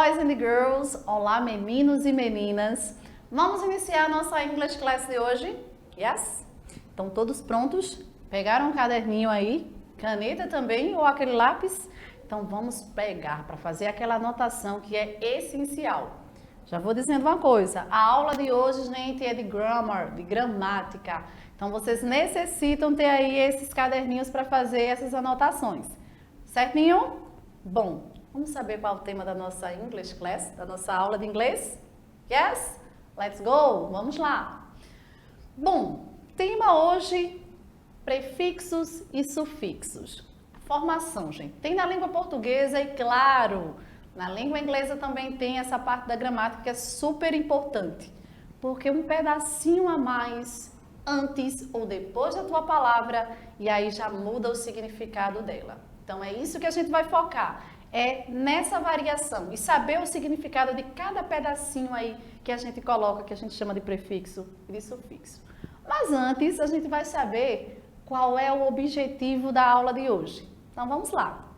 boys and girls! Olá, meninos e meninas! Vamos iniciar a nossa English Class de hoje? Yes? Estão todos prontos? Pegaram um caderninho aí? Caneta também ou aquele lápis? Então vamos pegar para fazer aquela anotação que é essencial. Já vou dizendo uma coisa, a aula de hoje, gente, é de grammar, de gramática. Então vocês necessitam ter aí esses caderninhos para fazer essas anotações. Certinho? Bom, vamos saber qual é o tema da nossa English Class, da nossa aula de inglês? Yes? Let's go! Vamos lá! Bom, tema hoje, prefixos e sufixos. Formação, gente. Tem na língua portuguesa e, claro, na língua inglesa também tem essa parte da gramática que é super importante. Porque um pedacinho a mais antes ou depois da tua palavra e aí já muda o significado dela. Então é isso que a gente vai focar. É nessa variação e saber o significado de cada pedacinho aí que a gente coloca, que a gente chama de prefixo e de sufixo. Mas antes a gente vai saber qual é o objetivo da aula de hoje. Então vamos lá.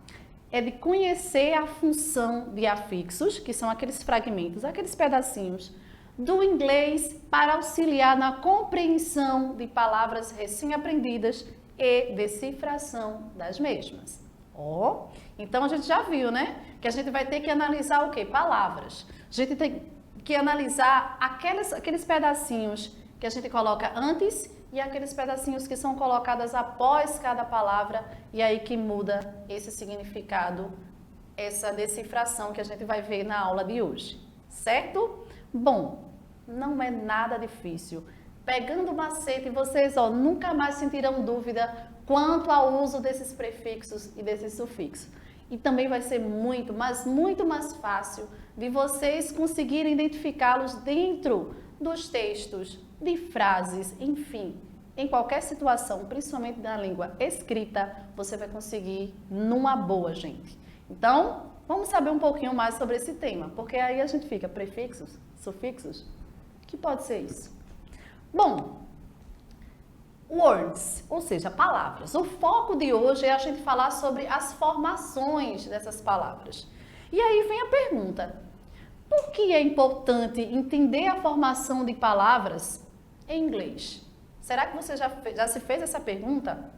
É de conhecer a função de afixos, que são aqueles fragmentos, aqueles pedacinhos do inglês para auxiliar na compreensão de palavras recém-aprendidas e decifração das mesmas. Então a gente já viu, né? Que a gente vai ter que analisar o quê? Palavras. A gente tem que analisar aqueles pedacinhos que a gente coloca antes e aqueles pedacinhos que são colocados após cada palavra e aí que muda esse significado, essa decifração que a gente vai ver na aula de hoje, certo? Bom, não é nada difícil. Pegando o macete, vocês nunca mais sentirão dúvida quanto ao uso desses prefixos e desses sufixos. E também vai ser muito, mas muito mais fácil de vocês conseguirem identificá-los dentro dos textos, de frases, enfim, em qualquer situação, principalmente na língua escrita, você vai conseguir numa boa, gente. Então, vamos saber um pouquinho mais sobre esse tema, porque aí a gente fica prefixos, sufixos, o que pode ser isso? Bom, words, ou seja, palavras. O foco de hoje é a gente falar sobre as formações dessas palavras. E aí vem a pergunta, por que é importante entender a formação de palavras em inglês? Será que você já se fez essa pergunta?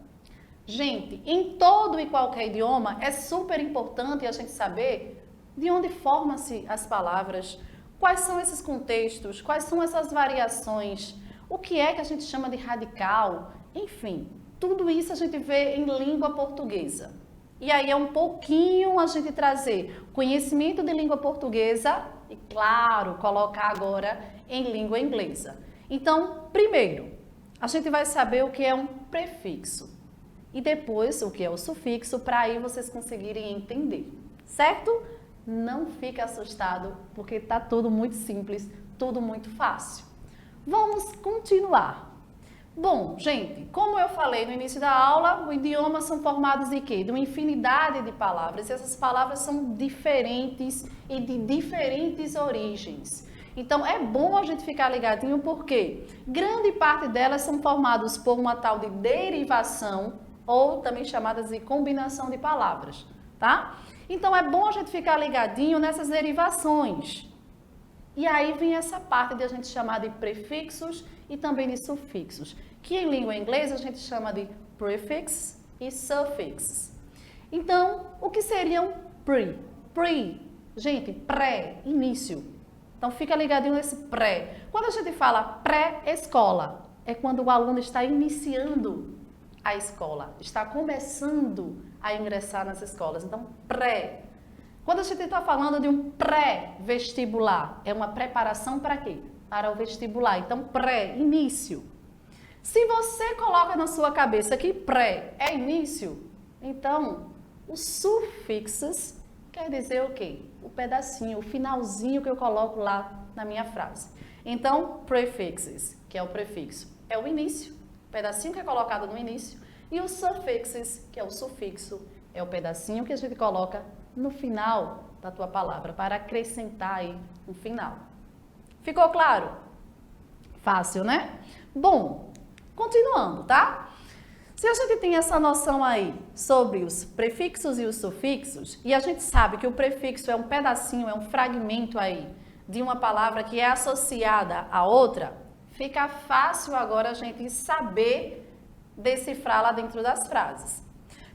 Gente, em todo e qualquer idioma é super importante a gente saber de onde formam-se as palavras, quais são esses contextos, quais são essas variações, o que é que a gente chama de radical, enfim, tudo isso a gente vê em língua portuguesa. E aí é um pouquinho a gente trazer conhecimento de língua portuguesa e, claro, colocar agora em língua inglesa. Então, primeiro, a gente vai saber o que é um prefixo e depois o que é o sufixo para aí vocês conseguirem entender, certo? Não fique assustado porque está tudo muito simples, tudo muito fácil. Vamos continuar. Bom, gente, como eu falei no início da aula, o idioma são formados de quê? De uma infinidade de palavras. E essas palavras são diferentes e de diferentes origens. Então, é bom a gente ficar ligadinho porque grande parte delas são formadas por uma tal de derivação ou também chamadas de combinação de palavras, tá? Então, é bom a gente ficar ligadinho nessas derivações. E aí vem essa parte de a gente chamar de prefixos e também de sufixos, que em língua inglesa a gente chama de prefix e suffix. Então, o que seriam pre? Pre, gente, pré, início. Então, fica ligadinho nesse pré. Quando a gente fala pré-escola, é quando o aluno está iniciando a escola, está começando a ingressar nas escolas. Então, pré. Quando a gente está falando de um pré-vestibular, é uma preparação para quê? Para o vestibular. Então, pré, início. Se você coloca na sua cabeça que pré é início, então, os sufixos quer dizer o quê? O pedacinho, o finalzinho que eu coloco lá na minha frase. Então, prefixes, que é o prefixo, é o início, o pedacinho que é colocado no início, e os suffixes, que é o sufixo, é o pedacinho que a gente coloca no final da tua palavra, para acrescentar aí um final. Ficou claro? Fácil, né? Bom, continuando, tá? Se a gente tem essa noção aí sobre os prefixos e os sufixos, e a gente sabe que o prefixo é um pedacinho, é um fragmento aí de uma palavra que é associada a outra, fica fácil agora a gente saber decifrar lá dentro das frases.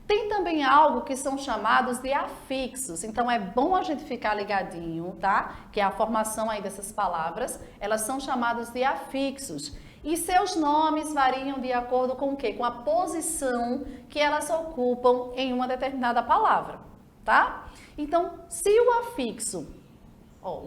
Tem também algo que são chamados de afixos, então é bom a gente ficar ligadinho, tá? Que é a formação aí dessas palavras, elas são chamadas de afixos. E seus nomes variam de acordo com o quê? Com a posição que elas ocupam em uma determinada palavra, tá? Então, se o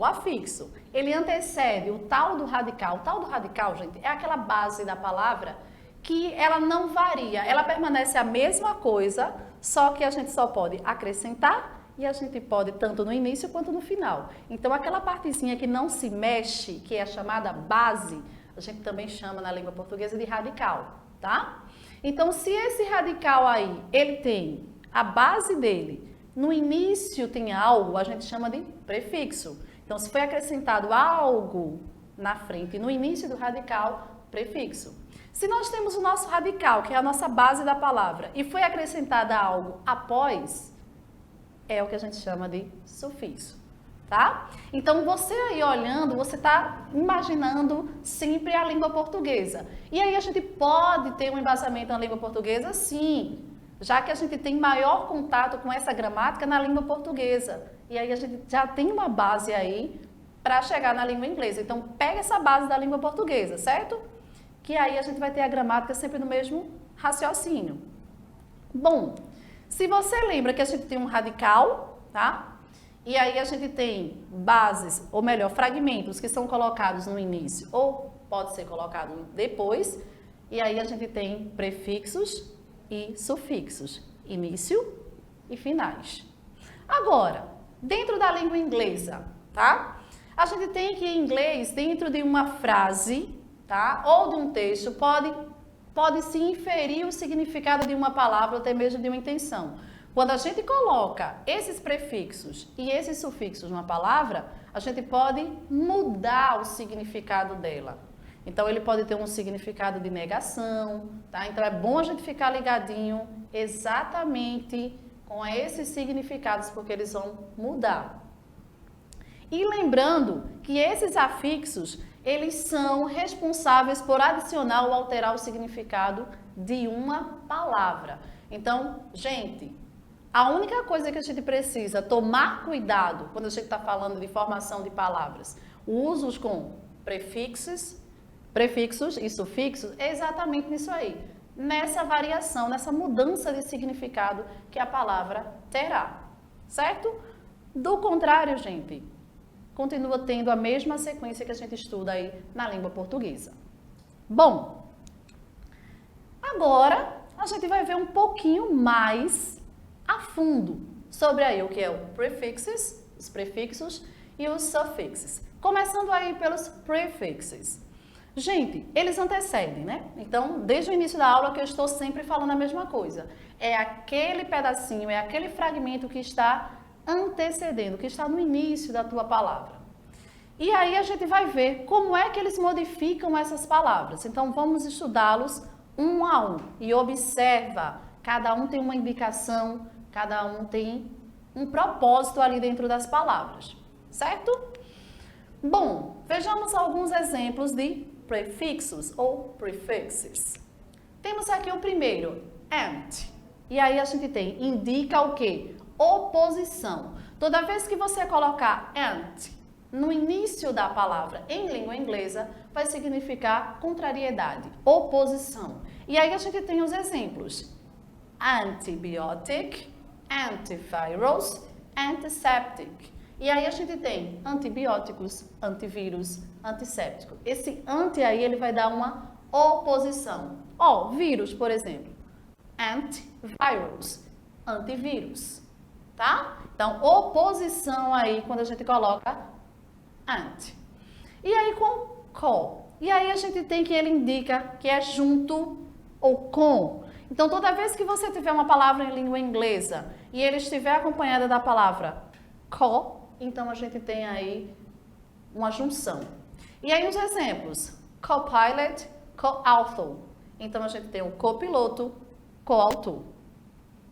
afixo, ele antecede o tal do radical. O tal do radical, gente, é aquela base da palavra que ela não varia, ela permanece a mesma coisa, só que a gente só pode acrescentar e a gente pode tanto no início quanto no final. Então, aquela partezinha que não se mexe, que é a chamada base, a gente também chama na língua portuguesa de radical, tá? Então, se esse radical aí, ele tem a base dele, no início tem algo, a gente chama de prefixo. Então, se foi acrescentado algo na frente, no início do radical, prefixo. Se nós temos o nosso radical, que é a nossa base da palavra, e foi acrescentada algo após, é o que a gente chama de sufixo, tá? Então, você aí olhando, você está imaginando sempre a língua portuguesa. E aí a gente pode ter um embasamento na língua portuguesa, sim, já que a gente tem maior contato com essa gramática na língua portuguesa. E aí a gente já tem uma base aí para chegar na língua inglesa. Então, pega essa base da língua portuguesa, certo? Que aí a gente vai ter a gramática sempre no mesmo raciocínio. Bom, se você lembra que a gente tem um radical, tá? E aí a gente tem bases, ou melhor, fragmentos que são colocados no início ou pode ser colocado depois. E aí a gente tem prefixos e sufixos, início e finais. Agora, dentro da língua inglesa, tá? A gente tem que em inglês, dentro de uma frase, tá? Ou de um texto, pode se inferir o significado de uma palavra ou até mesmo de uma intenção. Quando a gente coloca esses prefixos e esses sufixos numa palavra, a gente pode mudar o significado dela. Então, ele pode ter um significado de negação, tá? Então, é bom a gente ficar ligadinho exatamente com esses significados, porque eles vão mudar. E lembrando que esses afixos, eles são responsáveis por adicionar ou alterar o significado de uma palavra. Então, gente, a única coisa que a gente precisa tomar cuidado quando a gente está falando de formação de palavras, usos com prefixos e sufixos, é exatamente nisso aí, nessa variação, nessa mudança de significado que a palavra terá, certo? Do contrário, gente, continua tendo a mesma sequência que a gente estuda aí na língua portuguesa. Bom, agora a gente vai ver um pouquinho mais a fundo sobre aí o que é o prefixes, os prefixos e os sufixos. Começando aí pelos prefixes. Gente, eles antecedem, né? Então, desde o início da aula que eu estou sempre falando a mesma coisa. É aquele pedacinho, é aquele fragmento que está antecedendo, que está no início da tua palavra. E aí a gente vai ver como é que eles modificam essas palavras. Então, vamos estudá-los um a um. E observa, cada um tem uma indicação, cada um tem um propósito ali dentro das palavras, certo? Bom, vejamos alguns exemplos de prefixos ou prefixes. Temos aqui o primeiro, and. E aí a gente tem, indica o quê? Oposição. Toda vez que você colocar and no início da palavra em língua inglesa, vai significar contrariedade, oposição. E aí a gente tem os exemplos. Antibiotic, antivirus, antiseptic. E aí a gente tem antibióticos, antivírus, antisséptico. Esse anti aí, ele vai dar uma oposição. Ó, vírus, por exemplo. Antivirus, antivírus, tá? Então, oposição aí, quando a gente coloca anti. E aí com co. E aí a gente tem que ele indica que é junto ou com. Então, toda vez que você tiver uma palavra em língua inglesa e ele estiver acompanhada da palavra co, então a gente tem aí uma junção. E aí os exemplos, co-pilot, co-author. Então a gente tem o copiloto coautor.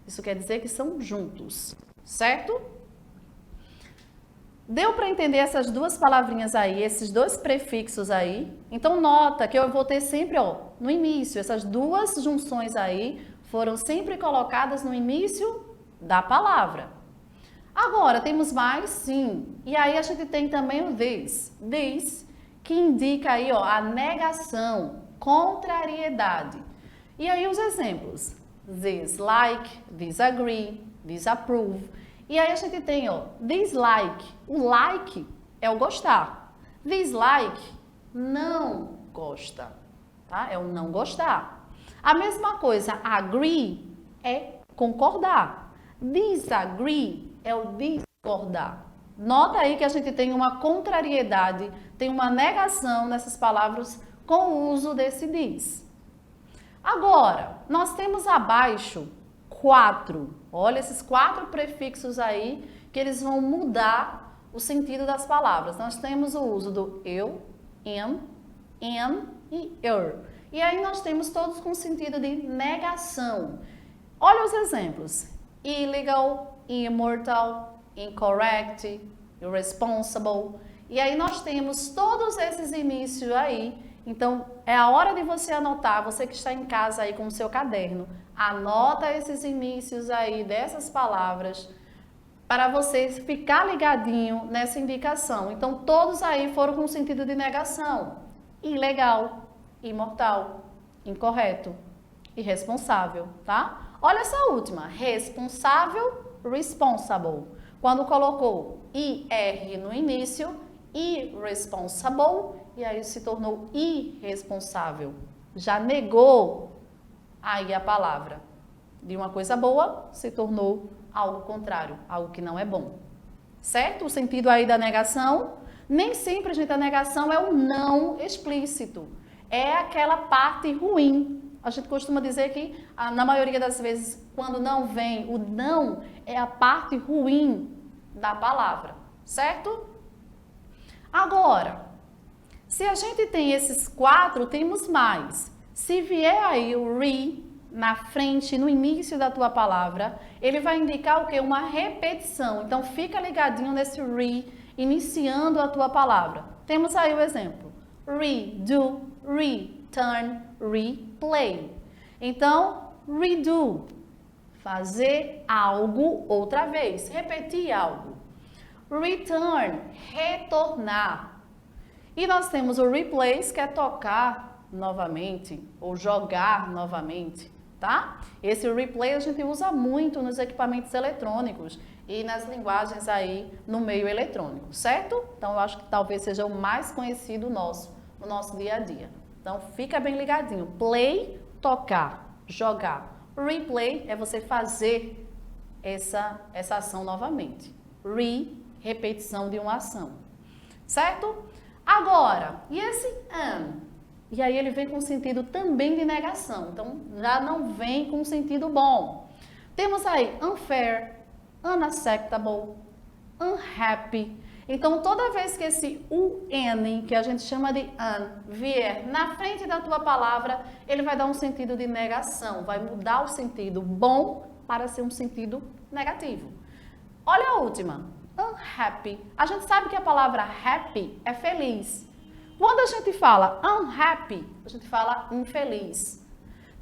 Isso quer dizer que são juntos, certo? Deu para entender essas duas palavrinhas aí, esses dois prefixos aí? Então, nota que eu vou ter sempre, ó, no início, essas duas junções aí foram sempre colocadas no início da palavra. Agora, temos mais? Sim. E aí, a gente tem também o this. This, que indica aí, ó, a negação, contrariedade. E aí, os exemplos. Dislike, disagree, disapprove. E aí a gente tem, ó, dislike. O like é o gostar. Dislike, não gosta, tá? É o não gostar. A mesma coisa, agree é concordar. Disagree é o discordar. Nota aí que a gente tem uma contrariedade, tem uma negação nessas palavras com o uso desse this. Agora, nós temos abaixo 4. Olha esses 4 prefixos aí que eles vão mudar o sentido das palavras. Nós temos o uso do eu, am, an e er. E aí nós temos todos com sentido de negação. Olha os exemplos. Illegal, immortal, incorrect, irresponsible. E aí nós temos todos esses inícios aí. Então, é a hora de você anotar, você que está em casa aí com o seu caderno, anota esses inícios aí dessas palavras para você ficar ligadinho nessa indicação. Então, todos aí foram com sentido de negação. Ilegal, imortal, incorreto, irresponsável, tá? Olha essa última, responsável, responsible. Quando colocou IR no início, irresponsible, e aí se tornou irresponsável. Já negou aí a palavra. De uma coisa boa, se tornou algo contrário, algo que não é bom. Certo? O sentido aí da negação, nem sempre, gente, a negação é o não explícito. É aquela parte ruim. A gente costuma dizer que, na maioria das vezes, quando não vem, o não é a parte ruim da palavra. Certo? Agora, se a gente tem esses 4, temos mais. Se vier aí o re na frente, no início da tua palavra, ele vai indicar o quê? Uma repetição. Então, fica ligadinho nesse re, iniciando a tua palavra. Temos aí o exemplo. Redo, return, replay. Então, redo, fazer algo outra vez, repetir algo. Return, retornar. E nós temos o replace, que é tocar novamente ou jogar novamente, tá? Esse replay a gente usa muito nos equipamentos eletrônicos e nas linguagens aí no meio eletrônico, certo? Então eu acho que talvez seja o mais conhecido nosso, no nosso dia a dia. Então fica bem ligadinho. Play, tocar, jogar. Replay é você fazer essa ação novamente. Repetição de uma ação, certo? Agora, e esse an? E aí ele vem com sentido também de negação, então já não vem com sentido bom. Temos aí unfair, unacceptable, unhappy. Então toda vez que esse un, que a gente chama de an, vier na frente da tua palavra, ele vai dar um sentido de negação, vai mudar o sentido bom para ser um sentido negativo. Olha a última. Unhappy. A gente sabe que a palavra happy é feliz. Quando a gente fala unhappy, a gente fala infeliz.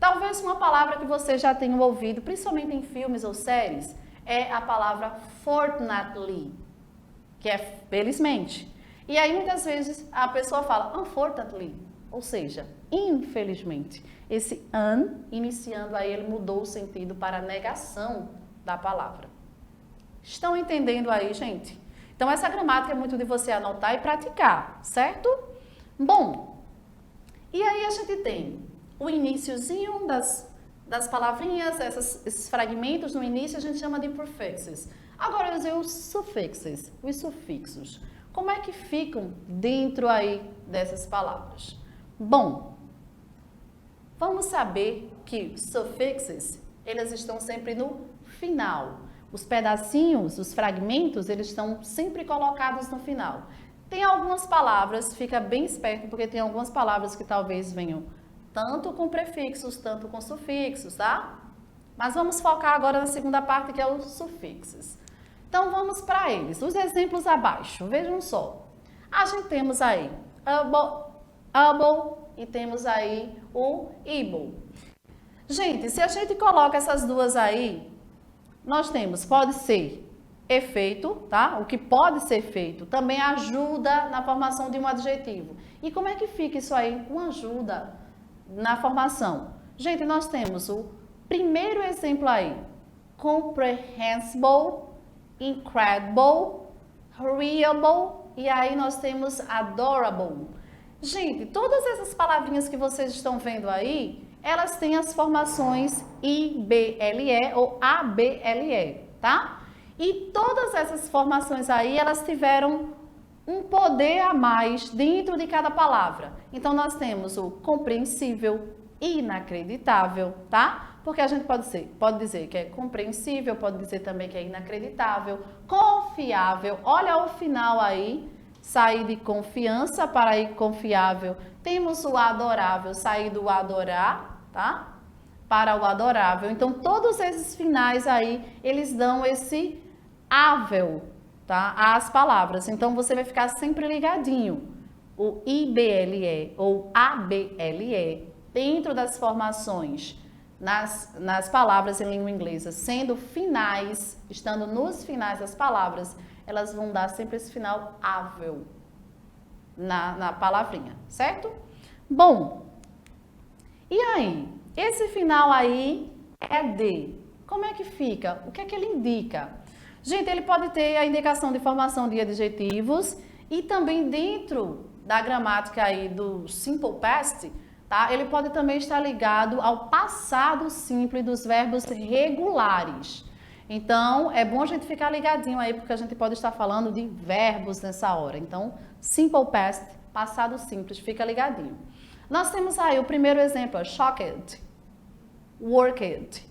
Talvez uma palavra que você já tenha ouvido, principalmente em filmes ou séries, é a palavra fortunately, que é felizmente. E aí muitas vezes a pessoa fala unfortunately, ou seja, infelizmente. Esse iniciando aí, ele mudou o sentido para a negação da palavra. Estão entendendo aí, gente? Então, essa gramática é muito de você anotar e praticar, certo? Bom, e aí a gente tem o iniciozinho das palavrinhas, esses fragmentos no início a gente chama de prefixes. Agora, eu usei os sufixes, os sufixos. Como é que ficam dentro aí dessas palavras? Bom, vamos saber que sufixes, eles estão sempre no final. Os pedacinhos, os fragmentos, eles estão sempre colocados no final. Tem algumas palavras, fica bem esperto, porque tem algumas palavras que talvez venham tanto com prefixos, tanto com sufixos, tá? Mas vamos focar agora na segunda parte, que é os sufixos. Então, vamos para eles. Os exemplos abaixo, vejam só. A gente temos aí able e temos aí o able. Gente, se a gente coloca essas duas aí, nós temos, pode ser efeito, tá? O que pode ser feito também ajuda na formação de um adjetivo. E como é que fica isso aí com ajuda na formação? Gente, nós temos o primeiro exemplo aí, comprehensible, incredible, reliable, e aí nós temos adorable. Gente, todas essas palavrinhas que vocês estão vendo aí, elas têm as formações IBLE ou ABLE, tá? E todas essas formações aí, elas tiveram um poder a mais dentro de cada palavra. Então, nós temos o compreensível, inacreditável, tá? Porque a gente pode dizer que é compreensível, pode dizer também que é inacreditável, confiável. Olha o final aí, sair de confiança para ir confiável. Temos o adorável, sair do adorar, tá? Para o adorável. Então, todos esses finais aí, eles dão esse ável, tá? Às palavras. Então, você vai ficar sempre ligadinho. O IBLE ou ABLE, dentro das formações, nas palavras em língua inglesa, sendo finais, estando nos finais das palavras, elas vão dar sempre esse final ável na palavrinha, certo? Bom, e aí? Esse final aí é de. Como é que fica? O que é que ele indica? Gente, ele pode ter a indicação de formação de adjetivos e também dentro da gramática aí do simple past, tá? Ele pode também estar ligado ao passado simples dos verbos regulares. Então, é bom a gente ficar ligadinho aí, porque a gente pode estar falando de verbos nessa hora. Então, simple past, passado simples, fica ligadinho. Nós temos aí o primeiro exemplo, shocked, worked,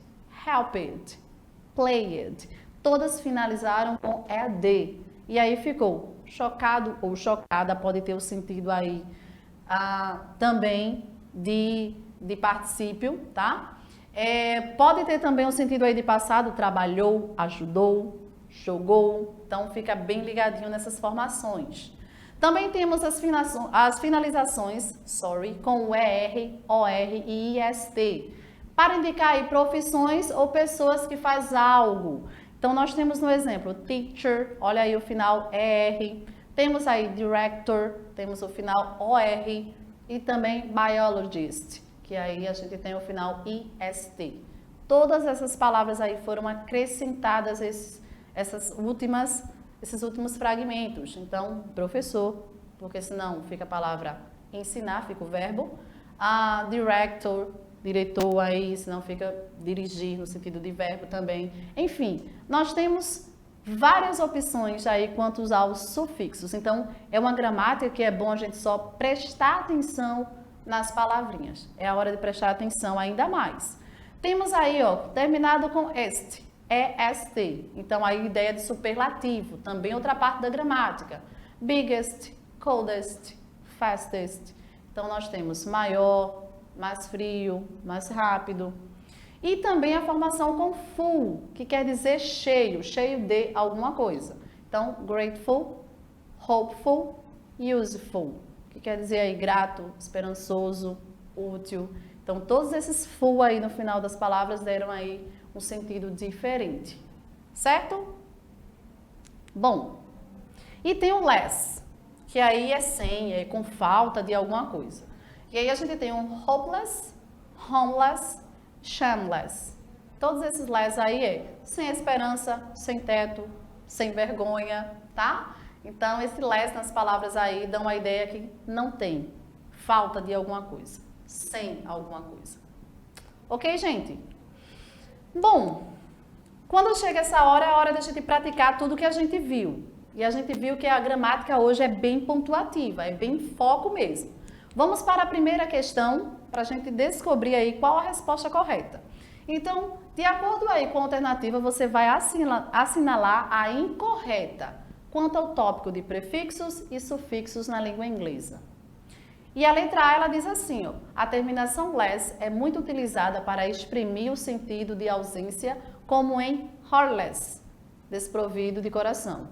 helped, played. Todas finalizaram com ed. E aí ficou chocado ou chocada, pode ter o sentido aí também de particípio, tá? Pode ter também o sentido aí de passado, trabalhou, ajudou, jogou. Então, fica bem ligadinho nessas formações. Também temos as finalizações, com o ER, OR e IST, para indicar aí profissões ou pessoas que faz algo. Então, nós temos no exemplo teacher, olha aí o final ER, temos aí director, temos o final OR e também biologist, que aí a gente tem o final IST. Todas essas palavras aí foram acrescentadas esses últimos fragmentos. Então, professor, porque senão fica a palavra ensinar, fica o verbo. Director, diretor aí, senão fica dirigir no sentido de verbo também. Enfim, nós temos várias opções aí quanto aos sufixos. Então, é uma gramática que é bom a gente só prestar atenção nas palavrinhas. É a hora de prestar atenção ainda mais. Temos aí, ó, terminado com est. EST. Então, a ideia de superlativo, também outra parte da gramática. Biggest, coldest, fastest. Então, nós temos maior, mais frio, mais rápido. E também a formação com full, que quer dizer cheio, cheio de alguma coisa. Então, grateful, hopeful, useful, que quer dizer aí grato, esperançoso, útil. Então, todos esses full aí no final das palavras deram aí um sentido diferente, certo? Bom, e tem o less, que aí é sem, é com falta de alguma coisa. E aí a gente tem um hopeless, homeless, shameless. Todos esses less aí é sem esperança, sem teto, sem vergonha, tá? Então, esse less nas palavras aí dão a ideia que não tem, falta de alguma coisa, sem alguma coisa. Ok, gente? Bom, quando chega essa hora, é a hora da gente praticar tudo que a gente viu. E a gente viu que a gramática hoje é bem pontuativa, é bem foco mesmo. Vamos para a primeira questão, para a gente descobrir aí qual a resposta correta. Então, de acordo aí com a alternativa, você vai assinalar a incorreta quanto ao tópico de prefixos e sufixos na língua inglesa. E a letra A, ela diz assim, ó, a terminação less é muito utilizada para exprimir o sentido de ausência, como em heartless, desprovido de coração.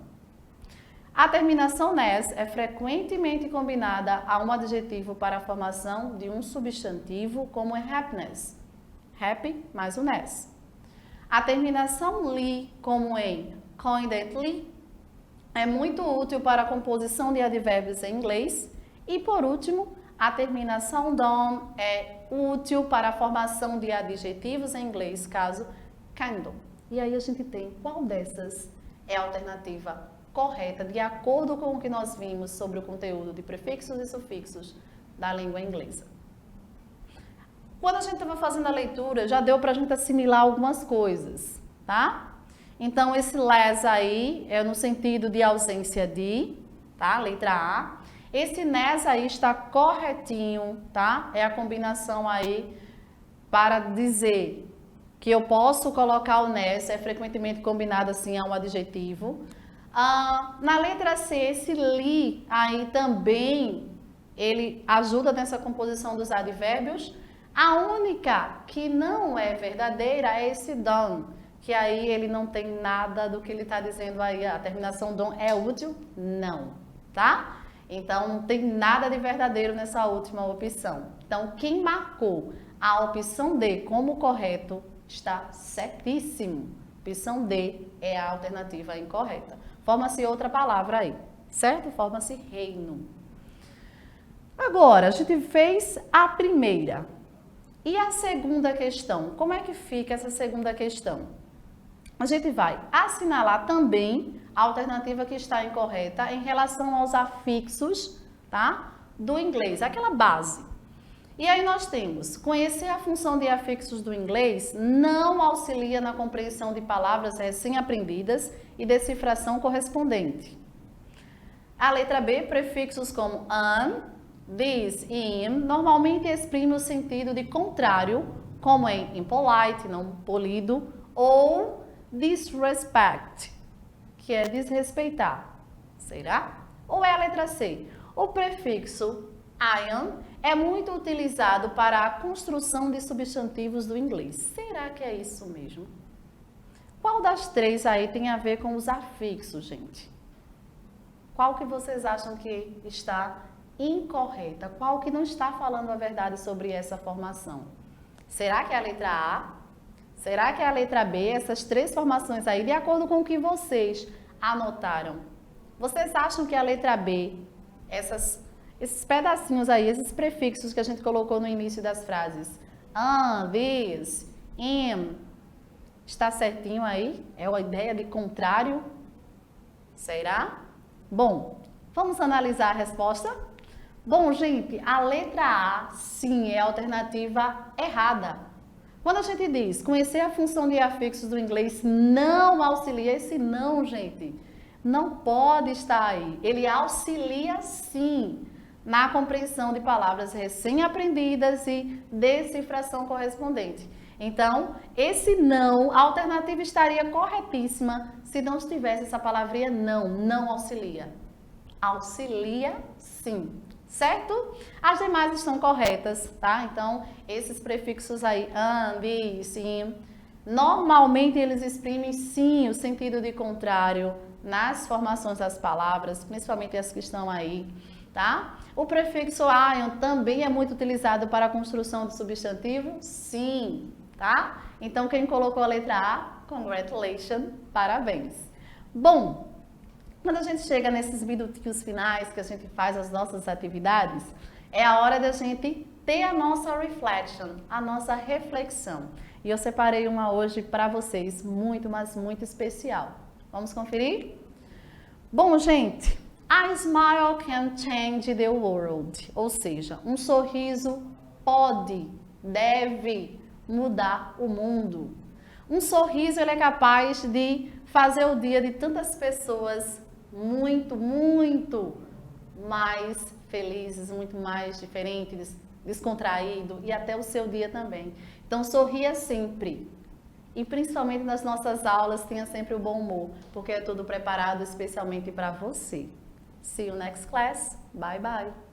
A terminação ness é frequentemente combinada a um adjetivo para a formação de um substantivo, como em happiness, happy mais o ness. A terminação ly, como em coincidentally, é muito útil para a composição de advérbios em inglês. E por último, a terminação done é útil para a formação de adjetivos em inglês, caso kind. E aí a gente tem qual dessas é a alternativa correta, de acordo com o que nós vimos sobre o conteúdo de prefixos e sufixos da língua inglesa. Quando a gente estava fazendo a leitura, já deu para a gente assimilar algumas coisas, tá? Então, esse less aí é no sentido de ausência de, tá? Letra A. Esse ness aí está corretinho, tá? É a combinação aí para dizer que eu posso colocar o ness, é frequentemente combinado assim a um adjetivo. Na letra C, esse ly aí também, ele ajuda nessa composição dos advérbios. A única que não é verdadeira é esse done, que aí ele não tem nada do que ele está dizendo aí. A terminação done é útil? Não, tá? Então, não tem nada de verdadeiro nessa última opção. Então, quem marcou a opção D como correto está certíssimo. Opção D é a alternativa incorreta. Forma-se outra palavra aí, certo? Forma-se reino. Agora, a gente fez a primeira. E a segunda questão? Como é que fica essa segunda questão? A gente vai assinalar também a alternativa que está incorreta em relação aos afixos, tá? Do inglês, aquela base. E aí nós temos, conhecer a função de afixos do inglês não auxilia na compreensão de palavras recém-aprendidas e decifração correspondente. A letra B, prefixos como an, this e im, normalmente exprimem o sentido de contrário, como em impolite, não polido, ou disrespect, que é desrespeitar. Será? Ou é a letra C? O prefixo ion é muito utilizado para a construção de substantivos do inglês. Será que é isso mesmo? Qual das três aí tem a ver com os afixos, gente? Qual que vocês acham que está incorreta? Qual que não está falando a verdade sobre essa formação? Será que é a letra A? Será que é a letra B? Essas três formações aí, de acordo com o que vocês anotaram. Vocês acham que a letra B, esses pedacinhos aí, esses prefixos que a gente colocou no início das frases, an, this, im, está certinho aí? É a ideia de contrário? Será? Bom, vamos analisar a resposta? Bom, gente, a letra A, sim, é a alternativa errada. Quando a gente diz conhecer a função de afixos do inglês não auxilia, esse não, gente, não pode estar aí. Ele auxilia, sim, na compreensão de palavras recém-aprendidas e decifração correspondente. Então, esse não, a alternativa estaria corretíssima se não tivesse essa palavrinha não auxilia. Auxilia, sim. Certo? As demais estão corretas, tá? Então, esses prefixos aí, an, this, sim, normalmente eles exprimem sim o sentido de contrário nas formações das palavras, principalmente as que estão aí, tá? O prefixo ion também é muito utilizado para a construção de substantivo, sim, tá? Então, quem colocou a letra A, congratulations, parabéns. Bom, quando a gente chega nesses minutinhos finais que a gente faz as nossas atividades, é a hora da gente ter a nossa reflection, a nossa reflexão. E eu separei uma hoje para vocês, muito, mas muito especial. Vamos conferir? Bom, gente, a smile can change the world. Ou seja, um sorriso pode, deve mudar o mundo. Um sorriso ele é capaz de fazer o dia de tantas pessoas muito, muito mais felizes, muito mais diferentes, descontraído e até o seu dia também. Então, sorria sempre. E principalmente nas nossas aulas, tenha sempre o bom humor, porque é tudo preparado especialmente para você. See you next class. Bye, bye.